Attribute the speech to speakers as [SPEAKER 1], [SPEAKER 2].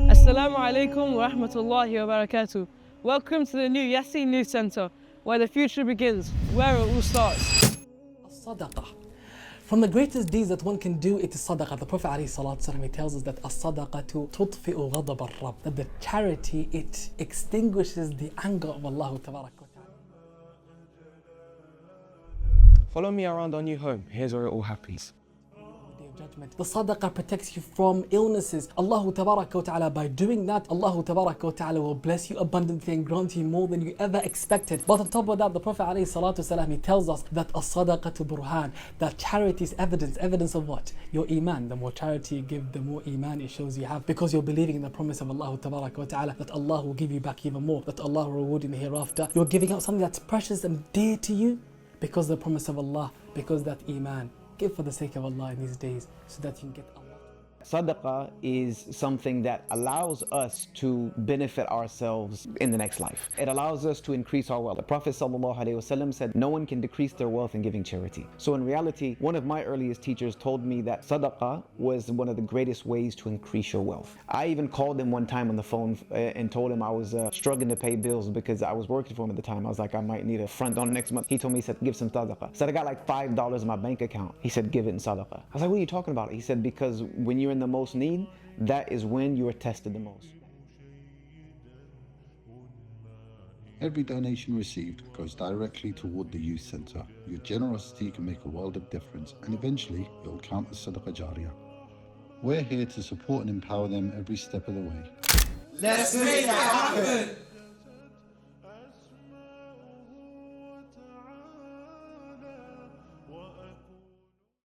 [SPEAKER 1] Assalamu alaikum wa rahmatullahi wa barakatuh. Welcome to the new YASEEN Youth Centre, where the future begins, where it all starts.
[SPEAKER 2] Sadaqah. From the greatest deeds that one can do, it is sadaqah. The Prophet ﷺ, he tells us that as-sadaqatu tudfi'u ghadab ar-Rabb, that the charity, it extinguishes the anger of Allah Tabarak wa Ta'ala.
[SPEAKER 3] Follow me around our new home. Here's where it all happens.
[SPEAKER 2] Day of Judgment. The sadaqah protects you from illnesses. Allah Tabarak wa Ta'ala, by doing that, Allah Tabarak wa Ta'ala will bless you abundantly and grant you more than you ever expected. But on top of that, the Prophet ﷺ, he tells us that as-sadaqatu burhan, that charity is evidence of what? Your iman. The more charity you give, the more iman it shows you have, because you're believing in the promise of Allah Tabarak wa Ta'ala, that Allah will give you back even more, that Allah will reward you in the hereafter. You're giving out something that's precious and dear to you because of the promise of Allah, because that iman. Give for the sake of Allah in these days so that you can get Allah.
[SPEAKER 4] Sadaqah is something that allows us to benefit ourselves in the next life. It allows us to increase our wealth. The Prophet ﷺ said, no one can decrease their wealth in giving charity. So in reality, one of my earliest teachers told me that sadaqah was one of the greatest ways to increase your wealth. I even called him one time on the phone and told him I was struggling to pay bills because I was working for him at the time. I was like, I might need a front on next month. He told me, he said, give some sadaqah. I said, I got like $5 in my bank account. He said, give it in sadaqah. I was like, what are you talking about? He said, because when you're in the most need, that is when you are tested the most.
[SPEAKER 5] Every donation received goes directly toward the youth centre. Your generosity can make a world of difference, and eventually it will count as sadaqah jariyah. We're here to support and empower them every step of the way.
[SPEAKER 6] Let's make that happen!